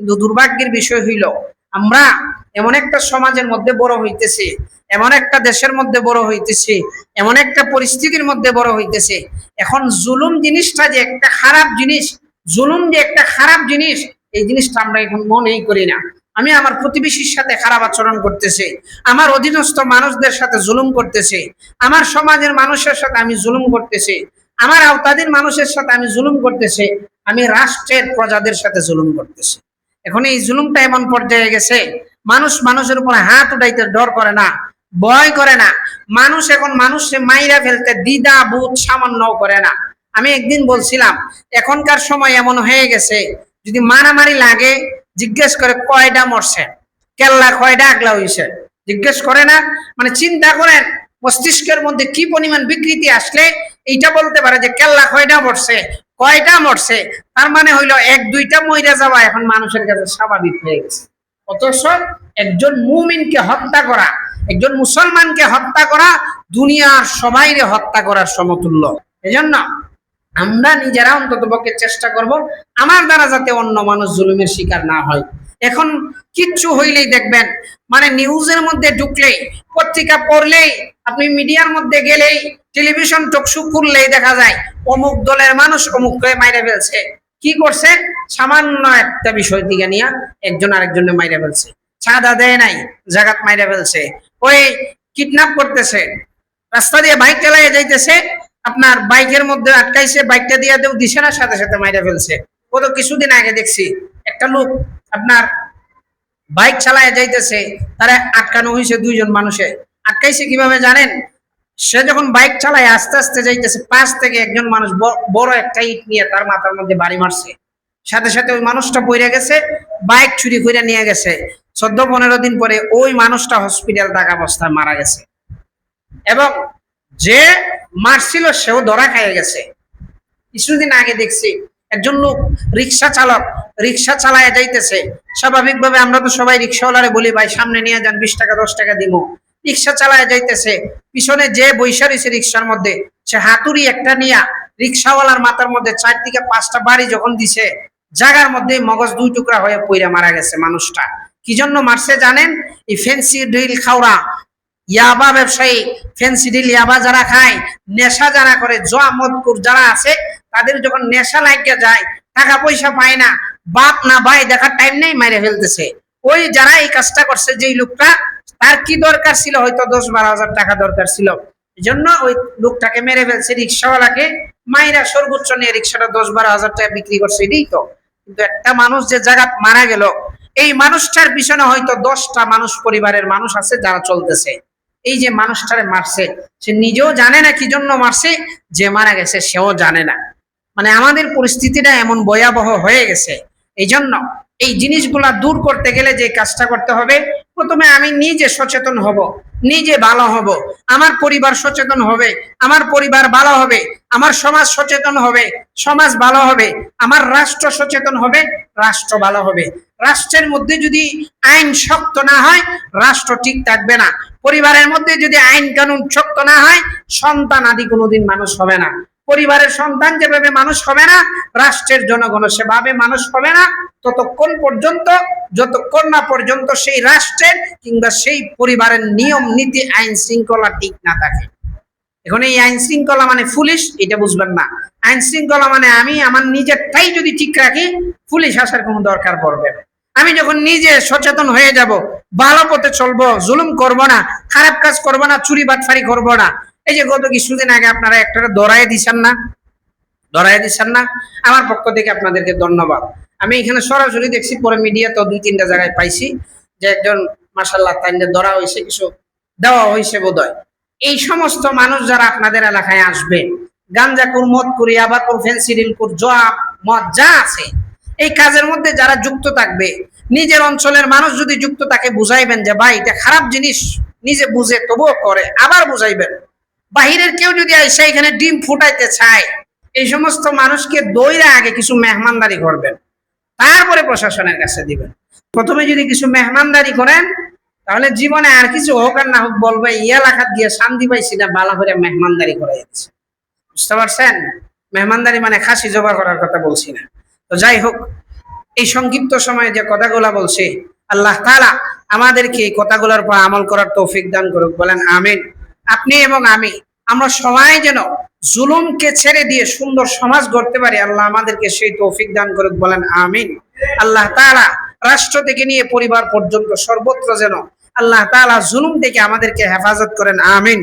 কিন্তু দুর্ভাগ্যের বিষয় হইল আমরা এমন একটা সমাজের মধ্যে বড় হইতেছি, এমন একটা দেশের মধ্যে বড় হইতেছি, এমন একটা পরিস্থিতির মধ্যে বড় হইতেছে। এখন জুলুম জিনিসটা যে একটা খারাপ জিনিস, জুলুম যে একটা খারাপ জিনিস, এই জিনিসটা আমরা এখন মনেই করি না। আমি আমার প্রতিবেশীর সাথে খারাপ আচরণ করতেছি, আমার অধীনস্থ মানুষদের সাথে জুলুম করতেছি, আমার সমাজের মানুষের সাথে আমি জুলুম করতেছি, আমার আওতাধীন মানুষের সাথে আমি জুলুম করতেছি, আমি রাষ্ট্রের প্রজাদের সাথে জুলুম করতেছি। এখন এই জুলুমটা এমন পর্যায়ে গেছে, মানুষ মানুষের উপর হাত উঠাইতে ডর করে না, ভয় করে না। মানুষ এখন মানুষকে মাইরা ফেলতে দ্বিধা বোধ সামান্যও করে না। আমি একদিন বলছিলাম, এখনকার সময় এমন হয়ে গেছে, যদি মারামারি লাগে জিজ্ঞেস করে কয়টা মরছে, কেল্লা কয়টা আগলা হইছে, জিজ্ঞেস করে না। মানে চিন্তা করেন মস্তিষ্কের মধ্যে কি পরিমাণ বিকৃতি আসলে এইটা বলতে পারে যে কেল্লা কয়টা মরছে, কয়টা মরছে। তার মানে হইলো এক দুইটা মইরা যাওয়া এখন মানুষের কাছে স্বাভাবিক হয়ে গেছে। অথচ একজন মুমিনকে হত্যা করা, একজন মুসলমানকে হত্যা করা দুনিয়ার সবাইকে হত্যা করার সমতুল্য। এজন্য আমরা নিজেরা অন্তত পক্ষে চেষ্টা করব আমার দ্বারা যাতে অন্য মানুষ জুলুমের শিকার না হয়। এখন কিচ্ছু হইলেই দেখবেন, মানে নিউজের মধ্যে ঢুকলেই, পত্রিকা পড়লেই, আপনি মিডিয়ার মধ্যে গেলেই, টেলিভিশন টকশো খুললেই দেখা যায় অমুক দলের মানুষ অমুককে মাইরে ফেলছে। কি করছে? সামান্য একটা বিষয় দিকে নিয়ে একজন আরেকজনের মাইরে ফেলছে, চাঁদা দেয় নাই জাগাত মাইরে ফেলছে, ওই কিডন্যাপ করতেছে, রাস্তা দিয়ে বাইক চালাইয়া যাইতেছে, আপনার বাইকের মধ্যে আটকাইছে, বাইকটা দিয়ে দেও দিছে না, সাথে সাথে মাইরা ফেলছে। কত কিছুদিন আগে দেখছি একটা লোক আপনার বাইক চালাইয়া যাইতেছে, তারা আটকানো হয়েছে, দুইজন মানুষে আটকাইছে কিভাবে জানেন? সে যখন বাইক চালায় আস্তে আস্তে যাইতেছে, পাশ থেকে একজন মানুষ বড় একটা ইট নিয়ে তার মাথার মধ্যে বাড়ি মারছে, সাথে সাথে ওই মানুষটা পড়ে গেছে, বাইক চুরি করে নিয়ে গেছে। 14-15 দিন পরে ওই মানুষটা হসপিটাল থাকা অবস্থায় মারা গেছে, এবং যে মারছিল সেও ধরা খেয়ে গেছে। কিছুদিন আগে দেখছি একজন লোক রিক্সা চালক, রিক্সা চালায় যাইতেছে, স্বাভাবিকভাবে আমরা তো সবাই রিক্সাওয়ালারে বলি ভাই সামনে নিয়ে যান, 20 টাকা 10 টাকা দিব। রিক্সা চালায় যাইতেছে, পিছনে যে বৈশা রয়েছে রিক্সার মধ্যে, সে হাতুড়ি একটা নিয়া রিক্সাওয়ালার মাথার মধ্যে 4 থেকে 5টা বাড়ি যখন দিছে, জায়গার মধ্যে মগজ 2 টুকরা হয়ে পইরা মারা গেছে মানুষটা। কি জন্য মারছে জানেন? এই ফেন্সি ড্রিল খাওয়া ইয়াবা ব্যবসায়ী, ফেন্সি ডিল ইয়াবা যারা খায়, নেশা যারা করে, জোয়া মদকুর যারা আছে, তাদের যখন নেশা লাগিয়ে যায়, টাকা পয়সা পায় না, বাপ না ভাই দেখার টাইম নেই, মাইরে ফেলতেছে। ওই যারা এই কাজটা করছে, যেই লোকটা, তার কি দরকার ছিল? হয়তো 10-12 হাজার টাকা দরকার ছিল, এই জন্য ওই লোকটাকে মেরে ফেলছে। রিক্সাওয়ালাকে মাইরা সর্বোচ্চ নিয়ে রিক্সাটা 10-12 হাজার টাকা বিক্রি করছে, এটাই তো। কিন্তু একটা মানুষ যে জায়গা মারা গেল, এই মানুষটার পিছনে হয়তো 10টা মানুষ, পরিবারের মানুষ আছে যারা চলতেছে। এই যে মানুষটারে মারছে, সে নিজেও জানে না কি জন্য মারছে, যে মারা গেছে সেও জানে না। মানে আমাদের পরিস্থিতিটা এমন ভয়াবহ হয়ে গেছে। এই জন্য এই জিনিসগুলা দূর করতে গেলে যে কাজটা করতে হবে, প্রথমে আমি নিজে সচেতন হব, নিজে ভালো হব, আমার পরিবার সচেতন হবে, আমার পরিবার ভালো হবে, আমার সমাজ সচেতন হবে, সমাজ ভালো হবে, আমার রাষ্ট্র সচেতন হবে, রাষ্ট্র ভালো হবে। রাষ্ট্রের মধ্যে যদি আইন শক্ত না হয়, রাষ্ট্র ঠিক থাকবে না। পরিবারের মধ্যে যদি আইন কানুন শক্ত না হয়, সন্তান আদি কোনোদিন মানুষ হবে না। পরিবারের সন্তান যেভাবে মানুষ হবে না, রাষ্ট্রের জনগণ সেভাবে মানুষ হবে না, ততক্ষণ পর্যন্ত যতক্ষণ না পর্যন্ত সেই রাষ্ট্রের কিংবা সেই পরিবারের নিয়ম নীতি আইন শৃঙ্খলা ঠিক না থাকে। এখন এই আইন শৃঙ্খলা মানে পুলিশ, এটা বুঝবেন না। আইন শৃঙ্খলা মানে আমি আমার নিজেরটাই যদি ঠিক রাখি, পুলিশ আসার কোনো দরকার পড়বে না। আমি যখন নিজে সচেতন হয়ে যাব, ভালো পথে চলবো, জুলুম করব না, খারাপ কাজ করব না, চুরি বাটফারি করব না। এই যে গত কিছুদিন আগে আপনারা একটা ধরায় দিচ্ছেন না, ধরায় দিচ্ছেন না, আমার পক্ষ থেকে আপনাদেরকে ধন্যবাদ। আমি এখানে সরাসরি দেখছি, পরে মিডিয়া তো 2-3টা জায়গায় পাইছি যে একজন মাশাআল্লাহ তাইলে ধরা হয়েছে, কিছু দেওয়া হয়েছে বোধহয়। এই সমস্ত মানুষ যারা আপনাদের এলাকায় আসবে, গাঞ্জাকুর, মদকুর, ইয়াবাকুর, ফেন্সিডিলকুর, জোয়া মদ যা আছে, এই কাজের মধ্যে যারা যুক্ত থাকবে, নিজের অঞ্চলের মানুষ যদি যুক্ত থাকে, বুঝাইবেন যে ভাই এটা খারাপ জিনিস, নিজে বুঝে তবুও করে, আবার বুঝাইবেন। বাহিরের কেউ যদি এসে এখানে ডিম ফুটাইতে চায়, এই সমস্ত মানুষকে দইরা আগে কিছু মেহমানদারি করবেন, তারপরে প্রশাসনের কাছে দিবেন। প্রথমে যদি কিছু মেহমানদারি করেন, তাহলে জীবনে আর কিছু হোক আর না হোক বলবে এই এলাকাত গিয়ে শান্তি পাইছি না, বালা করে মেহমানদারি করা যাচ্ছে। বুঝতে পারছেন? মেহমানদারি মানে খাসি জবা করার কথা বলছি না। তো যাই হোক, এই সংক্ষিপ্ত সময়ে যে কথাগুলা বলছে, আল্লাহ তাআলা আমাদেরকে এই কথাগুলোর উপর আমল করার তৌফিক দান করুক, বলেন আমিন। আপনি এবং আমি, আমরা সবাই যেন জুলুমকে ছেড়ে দিয়ে সুন্দর সমাজ গড়তে পারি, আল্লাহ আমাদেরকে সেই তৌফিক দান করুক, বলেন আমিন। আল্লাহ তাআলা রাষ্ট্র থেকে নিয়ে পরিবার পর্যন্ত সর্বত্র যেন আল্লাহ তাআলা জুলুম থেকে আমাদেরকে হেফাজত করেন, আমিন।